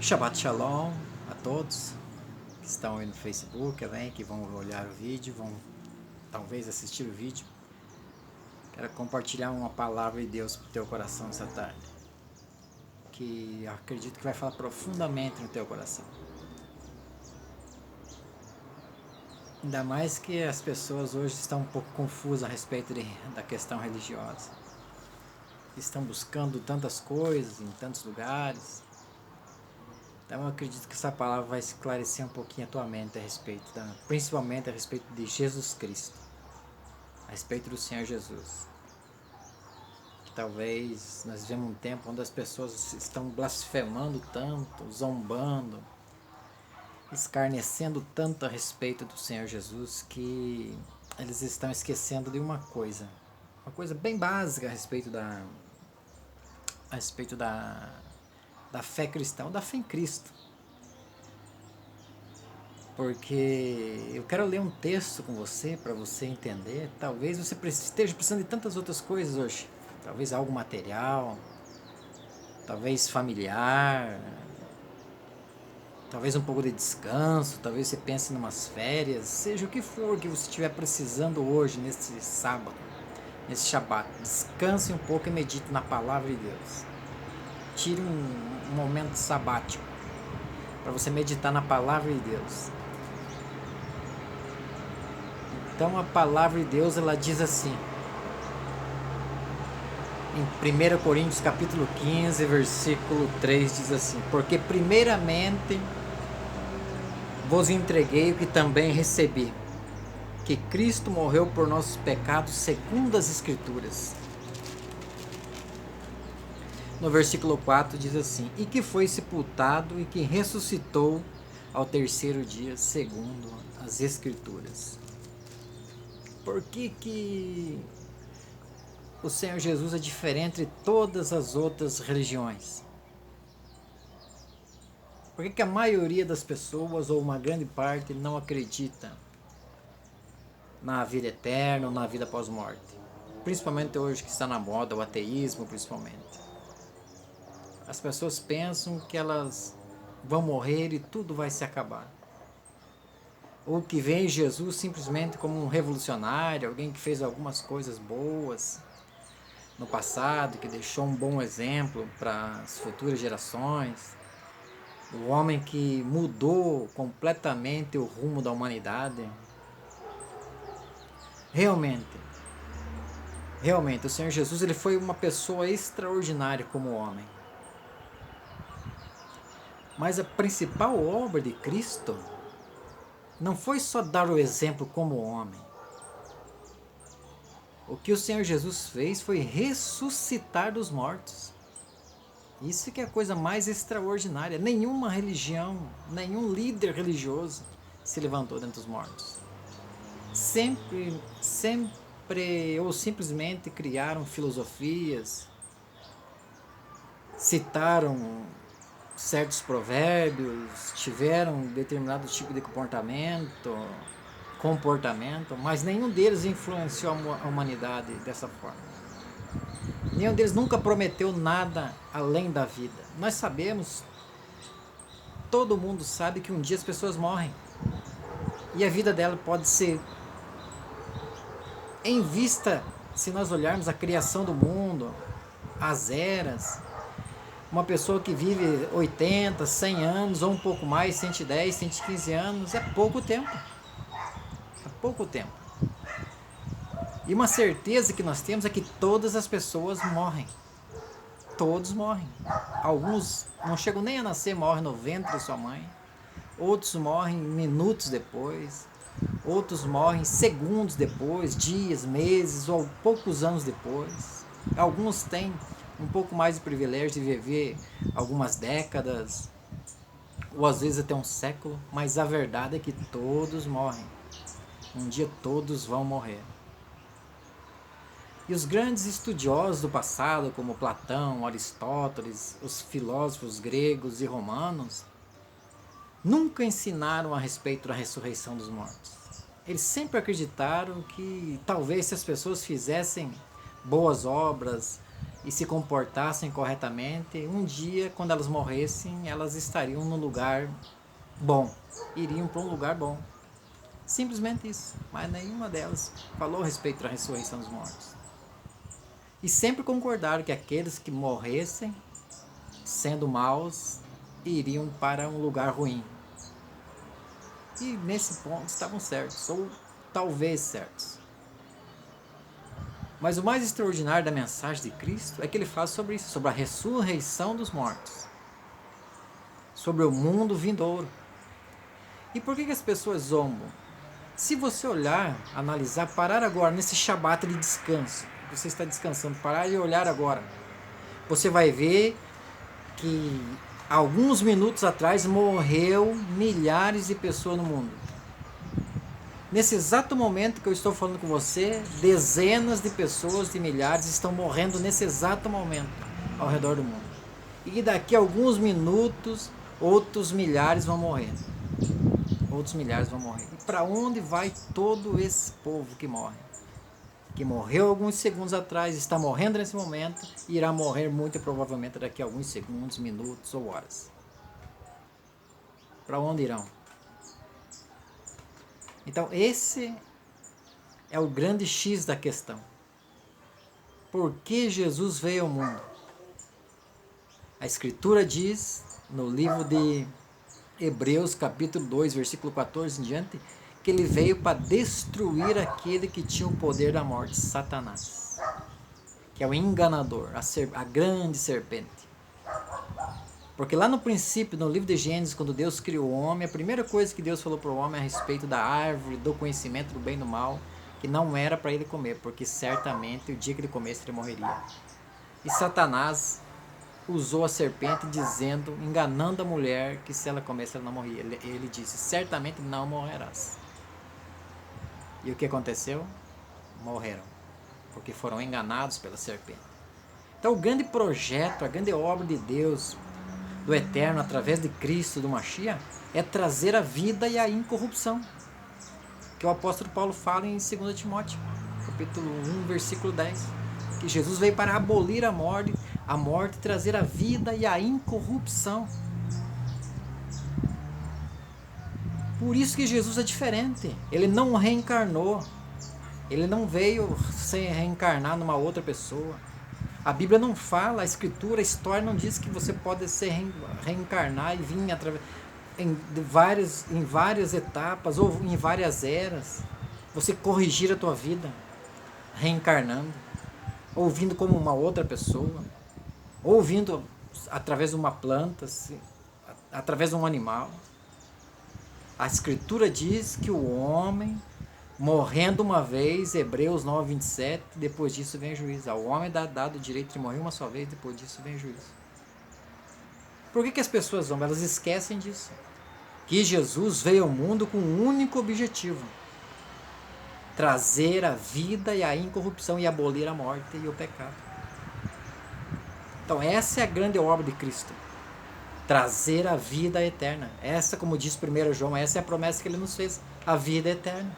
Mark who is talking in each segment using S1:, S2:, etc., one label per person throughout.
S1: Shabbat Shalom a todos que estão aí no Facebook, que vão olhar o vídeo, vão talvez assistir o vídeo. Quero compartilhar uma palavra de Deus para o teu coração essa tarde, que eu acredito que vai falar profundamente no teu coração. Ainda mais que as pessoas hoje estão um pouco confusas a respeito da questão religiosa. Estão buscando tantas coisas em tantos lugares. Então eu acredito que essa palavra vai esclarecer um pouquinho a tua mente a respeito principalmente a respeito de Jesus Cristo, a respeito do Senhor Jesus. Que talvez nós vivemos um tempo onde as pessoas estão blasfemando tanto, zombando, escarnecendo tanto a respeito do Senhor Jesus, que eles estão esquecendo de uma coisa bem básica a respeito da fé cristã, da fé em Cristo. Porque eu quero ler um texto com você, para você entender. Talvez você esteja precisando de tantas outras coisas hoje. Talvez algo material, talvez familiar, talvez um pouco de descanso, talvez você pense em umas férias, seja o que for que você estiver precisando hoje, nesse sábado, nesse Shabat. Descanse um pouco e medite na palavra de Deus. Tire um momento sabático para você meditar na palavra de Deus. Então a palavra de Deus, ela diz assim, em 1 Coríntios capítulo 15, versículo 3, diz assim: porque primeiramente vos entreguei o que também recebi, que Cristo morreu por nossos pecados segundo as Escrituras. No versículo 4 diz assim: e que foi sepultado e que ressuscitou ao terceiro dia segundo as Escrituras. Por que o Senhor Jesus é diferente de todas as outras religiões? Por que a maioria das pessoas, ou uma grande parte, não acredita na vida eterna ou na vida pós-morte? Principalmente hoje que está na moda o ateísmo, principalmente. As pessoas pensam que elas vão morrer e tudo vai se acabar. Ou que vem Jesus simplesmente como um revolucionário, alguém que fez algumas coisas boas no passado, que deixou um bom exemplo para as futuras gerações. O homem que mudou completamente o rumo da humanidade. Realmente, o Senhor Jesus, ele foi uma pessoa extraordinária como homem. Mas a principal obra de Cristo não foi só dar o exemplo como homem. O que o Senhor Jesus fez foi ressuscitar dos mortos. Isso que é a coisa mais extraordinária. Nenhuma religião, nenhum líder religioso se levantou dentre os mortos. Sempre ou simplesmente criaram filosofias, citaram certos provérbios, tiveram um determinado tipo de comportamento, mas nenhum deles influenciou a humanidade dessa forma. Nenhum deles nunca prometeu nada além da vida. Nós sabemos, todo mundo sabe que um dia as pessoas morrem. E a vida dela pode ser, em vista, se nós olharmos a criação do mundo, as eras, uma pessoa que vive 80, 100 anos ou um pouco mais, 110, 115 anos, é pouco tempo. É pouco tempo. E uma certeza que nós temos é que todas as pessoas morrem. Todos morrem. Alguns não chegam nem a nascer, morrem no ventre de sua mãe. Outros morrem minutos depois. Outros morrem segundos depois, dias, meses ou poucos anos depois. Alguns têm um pouco mais de privilégio de viver algumas décadas, ou às vezes até um século, mas a verdade é que todos morrem. Um dia todos vão morrer. E os grandes estudiosos do passado, como Platão, Aristóteles, os filósofos gregos e romanos, nunca ensinaram a respeito da ressurreição dos mortos. Eles sempre acreditaram que talvez se as pessoas fizessem boas obras, e se comportassem corretamente, um dia, quando elas morressem, elas estariam num lugar bom, iriam para um lugar bom. Simplesmente isso, mas nenhuma delas falou a respeito da ressurreição dos mortos. E sempre concordaram que aqueles que morressem, sendo maus, iriam para um lugar ruim. E nesse ponto estavam certos, ou talvez certos. Mas o mais extraordinário da mensagem de Cristo é que ele fala sobre isso, sobre a ressurreição dos mortos, sobre o mundo vindouro. E por que as pessoas zombam? Se você olhar, analisar, parar agora nesse Shabat de descanso, você está descansando, parar e olhar agora, você vai ver que alguns minutos atrás morreu milhares de pessoas no mundo. Nesse exato momento que eu estou falando com você, dezenas de pessoas, de milhares, estão morrendo nesse exato momento ao redor do mundo. E daqui a alguns minutos, outros milhares vão morrer. Outros milhares vão morrer. E para onde vai todo esse povo que morre? Que morreu alguns segundos atrás, está morrendo nesse momento, e irá morrer muito provavelmente daqui a alguns segundos, minutos ou horas. Para onde irão? Então, esse é o grande X da questão. Por que Jesus veio ao mundo? A Escritura diz, no livro de Hebreus, capítulo 2, versículo 14 em diante, que ele veio para destruir aquele que tinha o poder da morte, Satanás, que é o enganador, a grande serpente. Porque lá no princípio, no livro de Gênesis, quando Deus criou o homem, a primeira coisa que Deus falou para o homem a respeito da árvore, do conhecimento do bem e do mal, que não era para ele comer, porque certamente o dia que ele comesse ele morreria. E Satanás usou a serpente dizendo, enganando a mulher, que se ela comesse ela não morria. Ele disse, certamente não morrerás. E o que aconteceu? Morreram, porque foram enganados pela serpente. Então o grande projeto, a grande obra de Deus, do Eterno, através de Cristo, do Mashiach, é trazer a vida e a incorrupção, que o apóstolo Paulo fala em 2 Timóteo, capítulo 1, versículo 10, que Jesus veio para abolir a morte e trazer a vida e a incorrupção. Por isso que Jesus é diferente, ele não reencarnou, ele não veio se reencarnar numa outra pessoa. A Bíblia não fala, a Escritura, a história não diz que você pode se reencarnar e vir em várias etapas ou em várias eras. Você corrigir a tua vida, reencarnando, ou vindo como uma outra pessoa, ou vindo através de uma planta, através de um animal. A Escritura diz que o homem, morrendo uma vez, Hebreus 9, 27, depois disso vem juízo. Ao homem é dado o direito de morrer uma só vez, depois disso vem juízo. Por que as pessoas vão? Elas esquecem disso. Que Jesus veio ao mundo com um único objetivo: trazer a vida e a incorrupção e abolir a morte e o pecado. Então essa é a grande obra de Cristo. Trazer a vida eterna. Essa, como diz 1 João, essa é a promessa que ele nos fez, a vida eterna.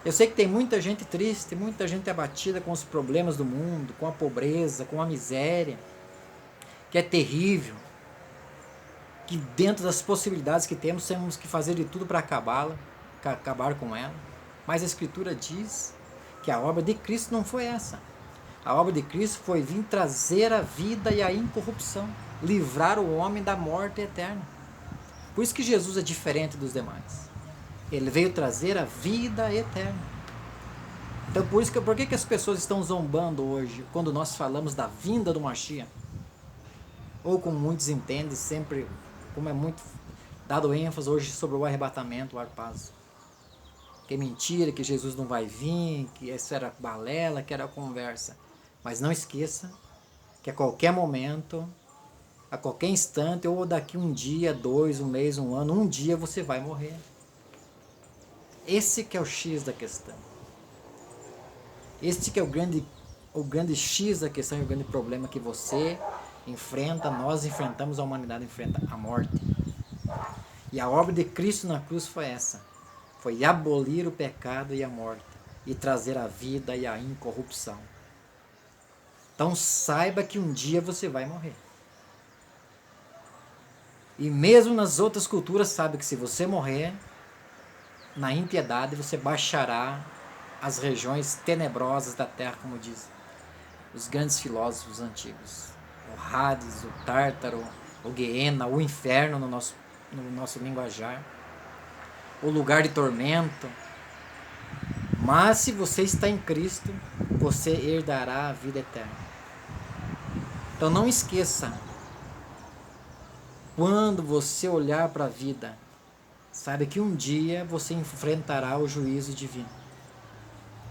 S1: Eu sei que tem muita gente triste, muita gente abatida com os problemas do mundo, com a pobreza, com a miséria, que é terrível, que dentro das possibilidades que temos que fazer de tudo para acabar com ela. Mas a Escritura diz que a obra de Cristo não foi essa. A obra de Cristo foi vir trazer a vida e a incorrupção, livrar o homem da morte eterna. Por isso que Jesus é diferente dos demais. Ele veio trazer a vida eterna. Então por que as pessoas estão zombando hoje quando nós falamos da vinda do Mashiach? Ou como muitos entendem, sempre, como é muito dado ênfase hoje sobre o arrebatamento, o harpazo. Que é mentira, que Jesus não vai vir, que isso era balela, que era conversa. Mas não esqueça que a qualquer momento, a qualquer instante, ou daqui um dia, 2, um mês, um ano, um dia você vai morrer. Esse que é o X da questão. Este que é o grande X da questão, o grande problema que você enfrenta, nós enfrentamos, a humanidade enfrenta, a morte. E a obra de Cristo na cruz foi essa. Foi abolir o pecado e a morte e trazer a vida e a incorrupção. Então saiba que um dia você vai morrer. E mesmo nas outras culturas, sabe que se você morrer na impiedade, você baixará as regiões tenebrosas da terra, como dizem os grandes filósofos antigos. O Hades, o Tártaro, o Guiena, o inferno no nosso linguajar, o lugar de tormento. Mas se você está em Cristo, você herdará a vida eterna. Então não esqueça, quando você olhar para a vida, sabe que um dia você enfrentará o juízo divino.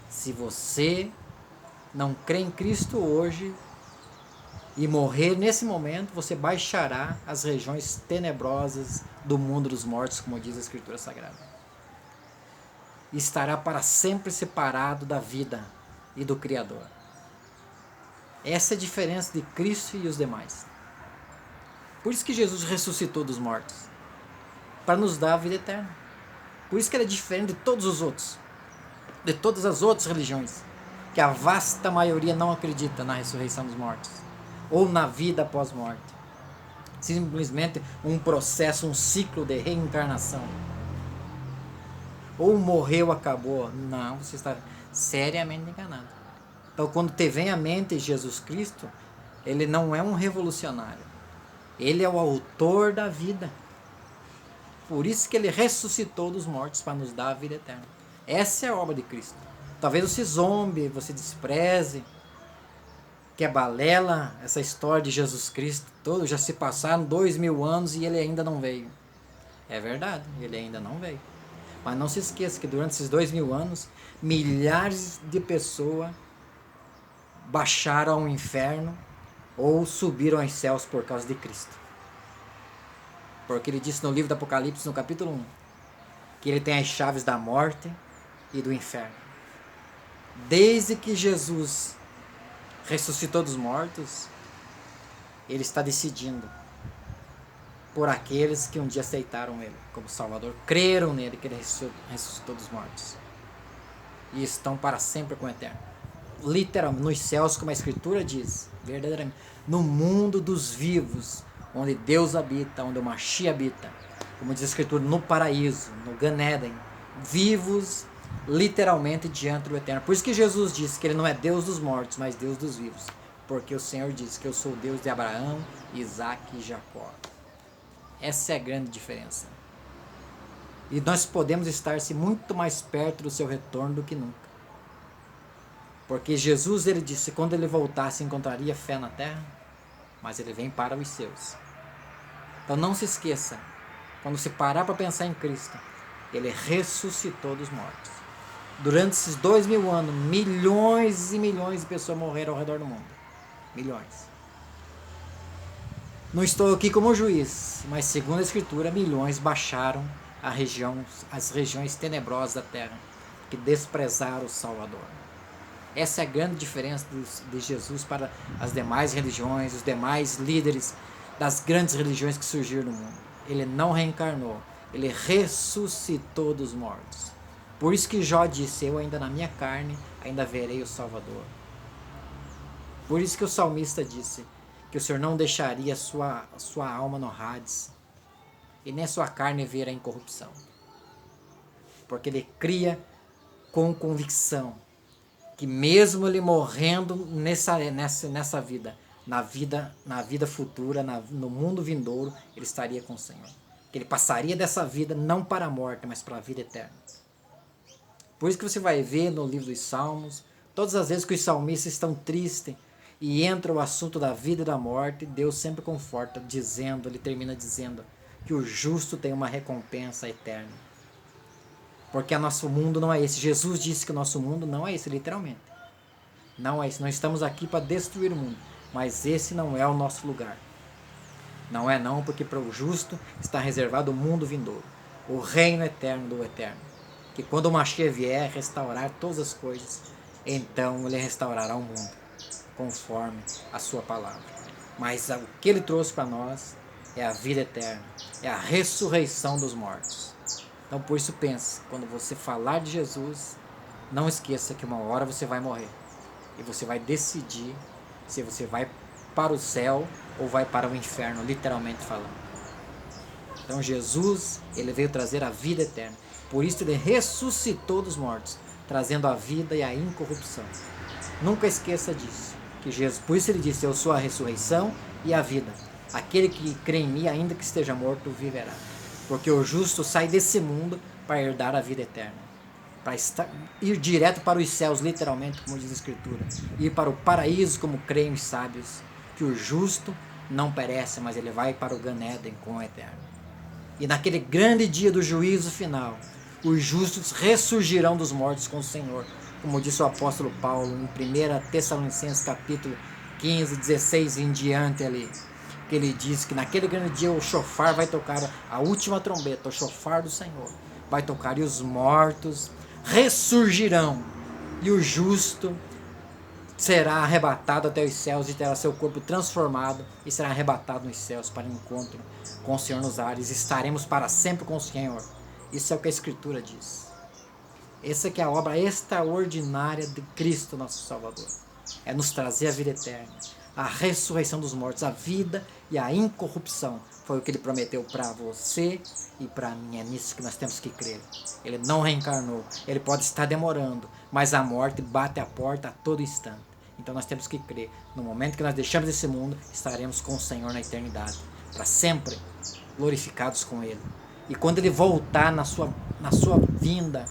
S1: Se você não crê em Cristo hoje e morrer nesse momento, você baixará as regiões tenebrosas do mundo dos mortos, como diz a Escritura Sagrada. E estará para sempre separado da vida e do Criador. Essa é a diferença de Cristo e os demais. Por isso que Jesus ressuscitou dos mortos, para nos dar a vida eterna. Por isso que ele é diferente de todos os outros, de todas as outras religiões, que a vasta maioria não acredita na ressurreição dos mortos, ou na vida após morte. Simplesmente um processo, um ciclo de reencarnação. Ou morreu, acabou. Não, você está seriamente enganado. Então, quando te vem à mente Jesus Cristo, ele não é um revolucionário. Ele é o autor da vida. Por isso que ele ressuscitou dos mortos para nos dar a vida eterna. Essa é a obra de Cristo. Talvez você zombe, você despreze, que é balela essa história de Jesus Cristo todo. Já se passaram 2000 anos e ele ainda não veio. É verdade, ele ainda não veio. Mas não se esqueça que durante esses 2000 anos, milhares de pessoas baixaram ao inferno ou subiram aos céus por causa de Cristo. Porque ele disse no livro do Apocalipse, no capítulo 1, que ele tem as chaves da morte e do inferno. Desde que Jesus ressuscitou dos mortos, ele está decidindo por aqueles que um dia aceitaram ele como Salvador, creram nele, que ele ressuscitou dos mortos, e estão para sempre com o Eterno. Literalmente, nos céus, como a Escritura diz, verdadeiramente, no mundo dos vivos, onde Deus habita, onde o Mashiach habita, como diz a Escritura, no paraíso, no Gan Eden, vivos literalmente diante do Eterno. Por isso que Jesus disse que ele não é Deus dos mortos, mas Deus dos vivos, porque o Senhor disse que eu sou o Deus de Abraão, Isaac e Jacó. Essa é a grande diferença. E nós podemos estar-se muito mais perto do seu retorno do que nunca. Porque Jesus, ele disse que quando ele voltasse encontraria fé na terra, mas ele vem para os seus. Então não se esqueça, quando se parar para pensar em Cristo, ele ressuscitou dos mortos. Durante esses 2000 anos, milhões e milhões de pessoas morreram ao redor do mundo. Milhões. Não estou aqui como juiz, mas segundo a Escritura, milhões baixaram as regiões tenebrosas da terra, que desprezaram o Salvador. Essa é a grande diferença de Jesus para as demais religiões, os demais líderes das grandes religiões que surgiram no mundo. Ele não reencarnou, ele ressuscitou dos mortos. Por isso que Jó disse, eu ainda na minha carne, ainda verei o Salvador. Por isso que o salmista disse que o Senhor não deixaria sua alma no Hades, e nem sua carne ver a incorrupção. Porque ele cria com convicção que mesmo ele morrendo nessa vida, na vida futura, no mundo vindouro, ele estaria com o Senhor. Que ele passaria dessa vida não para a morte, mas para a vida eterna. Por isso que você vai ver no livro dos Salmos, todas as vezes que os salmistas estão tristes e entra o assunto da vida e da morte, Deus sempre conforta, ele termina dizendo que o justo tem uma recompensa eterna. Porque o nosso mundo não é esse. Jesus disse que o nosso mundo não é esse, literalmente. Não é esse. Nós estamos aqui para destruir o mundo. Mas esse não é o nosso lugar. Não é não, porque para o justo está reservado o mundo vindouro. O reino eterno do Eterno. Que quando o Mashiach vier restaurar todas as coisas, então ele restaurará o mundo, conforme a sua palavra. Mas o que ele trouxe para nós é a vida eterna. É a ressurreição dos mortos. Então por isso pense, quando você falar de Jesus, não esqueça que uma hora você vai morrer. E você vai decidir se você vai para o céu ou vai para o inferno, literalmente falando. Então Jesus, ele veio trazer a vida eterna. Por isso ele ressuscitou dos mortos, trazendo a vida e a incorrupção. Nunca esqueça disso. Que Jesus, por isso ele disse: eu sou a ressurreição e a vida. Aquele que crê em mim, ainda que esteja morto, viverá. Porque o justo sai desse mundo para herdar a vida eterna. Para ir direto para os céus, literalmente, como diz a Escritura. Ir para o paraíso, como creem os sábios. Que o justo não perece, mas ele vai para o Gan Eden com o eterno. E naquele grande dia do juízo final, os justos ressurgirão dos mortos com o Senhor, como disse o apóstolo Paulo em 1 Tessalonicenses capítulo 15, 16 em diante ali, que ele diz que naquele grande dia o chofar vai tocar, a última trombeta, o chofar do Senhor vai tocar, e os mortos ressurgirão, e o justo será arrebatado até os céus e terá seu corpo transformado e será arrebatado nos céus para o encontro com o Senhor nos ares. Estaremos para sempre com o Senhor. Isso é o que a Escritura diz. Essa que é a obra extraordinária de Cristo, nosso Salvador. É nos trazer a vida eterna, a ressurreição dos mortos, a vida e a incorrupção. Foi o que ele prometeu para você e para mim. É nisso que nós temos que crer. Ele não reencarnou. Ele pode estar demorando, mas a morte bate a porta a todo instante. Então nós temos que crer. No momento que nós deixamos esse mundo, estaremos com o Senhor na eternidade, para sempre glorificados com Ele. E quando Ele voltar na sua vinda,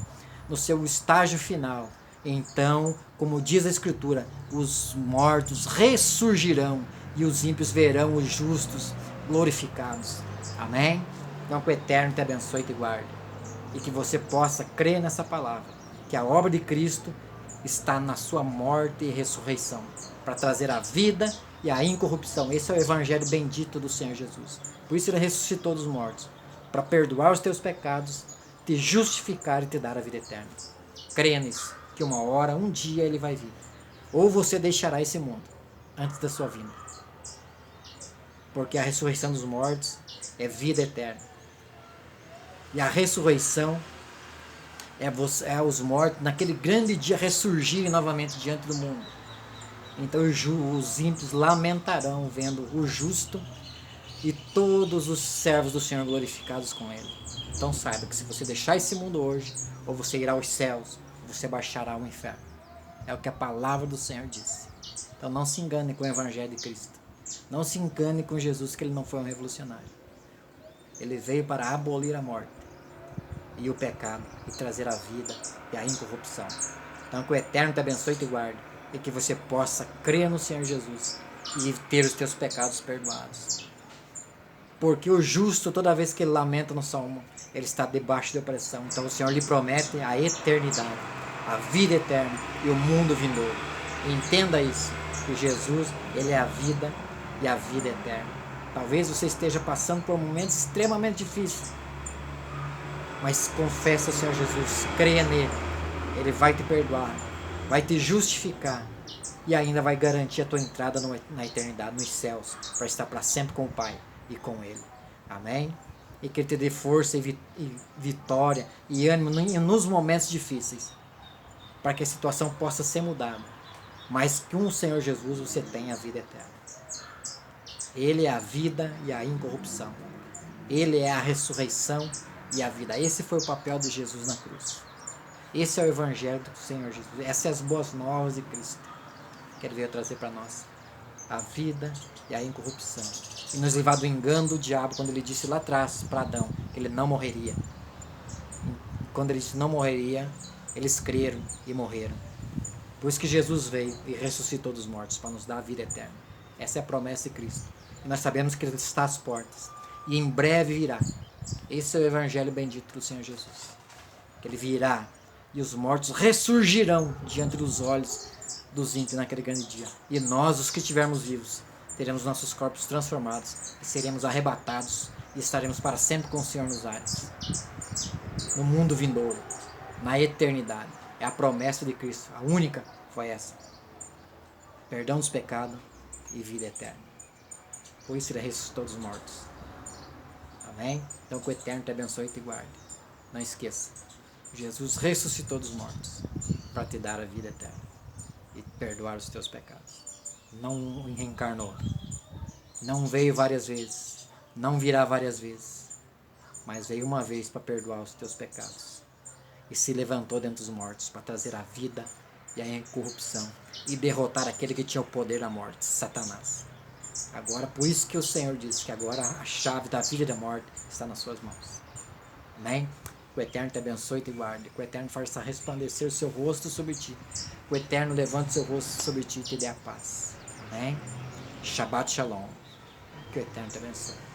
S1: no seu estágio final, então, como diz a Escritura, os mortos ressurgirão e os ímpios verão os justos glorificados. Amém? Então que o Eterno te abençoe e te guarde. E que você possa crer nessa palavra, que a obra de Cristo está na sua morte e ressurreição, para trazer a vida e a incorrupção. Esse é o evangelho bendito do Senhor Jesus. Por isso ele ressuscitou dos mortos, para perdoar os teus pecados, te justificar e te dar a vida eterna. Creia nisso, que uma hora, um dia ele vai vir. Ou você deixará esse mundo antes da sua vinda. Porque a ressurreição dos mortos é vida eterna. E a ressurreição é os mortos naquele grande dia ressurgirem novamente diante do mundo. Então os ímpios lamentarão vendo o justo e todos os servos do Senhor glorificados com ele. Então saiba que se você deixar esse mundo hoje, ou você irá aos céus, ou você baixará ao inferno. É o que a palavra do Senhor diz. Então não se engane com o evangelho de Cristo. Não se engane com Jesus, que ele não foi um revolucionário. Ele veio para abolir a morte e o pecado, e trazer a vida e a incorrupção. Então que o Eterno te abençoe e te guarde, e que você possa crer no Senhor Jesus e ter os teus pecados perdoados. Porque o justo, toda vez que ele lamenta no Salmo, ele está debaixo de opressão. Então o Senhor lhe promete a eternidade, a vida eterna e o mundo vindouro. Entenda isso, que Jesus, ele é a vida e a vida eterna. Talvez você esteja passando por momentos extremamente difíceis, mas confessa ao Senhor Jesus, creia nele, ele vai te perdoar, vai te justificar e ainda vai garantir a tua entrada na eternidade, nos céus, para estar para sempre com o Pai e com ele. Amém? E que ele te dê força e vitória e ânimo nos momentos difíceis, para que a situação possa ser mudada, mas que com o Senhor Jesus você tenha a vida eterna. Ele é a vida e a incorrupção. Ele é a ressurreição e a vida. Esse foi o papel de Jesus na cruz. Esse é o evangelho do Senhor Jesus. Essas são as boas novas de Cristo que ele veio trazer para nós. A vida e a incorrupção. E nos livrar do engano do diabo, quando ele disse lá atrás para Adão que ele não morreria. Quando ele disse não morreria, eles creram e morreram. Por isso que Jesus veio e ressuscitou dos mortos, para nos dar a vida eterna. Essa é a promessa de Cristo. E nós sabemos que ele está às portas. E em breve virá. Esse é o evangelho bendito do Senhor Jesus. Que ele virá e os mortos ressurgirão diante dos olhos dos ímpios naquele grande dia. E nós, os que estivermos vivos, teremos nossos corpos transformados e seremos arrebatados e estaremos para sempre com o Senhor nos ares. No mundo vindouro, na eternidade. É a promessa de Cristo. A única foi essa. Perdão dos pecados e vida eterna. Por isso ele ressuscitou dos mortos. Amém? Então que o Eterno te abençoe e te guarde. Não esqueça. Jesus ressuscitou dos mortos para te dar a vida eterna e perdoar os teus pecados. não reencarnou, não veio várias vezes, não virá várias vezes, mas veio uma vez para perdoar os teus pecados e se levantou dentre os mortos para trazer a vida e a incorrupção e derrotar aquele que tinha o poder da morte, Satanás. Agora, por isso que o Senhor disse que agora a chave da vida e da morte está nas suas mãos. Amém? Que o Eterno te abençoe e te guarde. Que o Eterno faça resplandecer o seu rosto sobre ti. Que o Eterno levante o seu rosto sobre ti e te dê a paz. Amém? Shabbat Shalom. Que o Eterno te abençoe.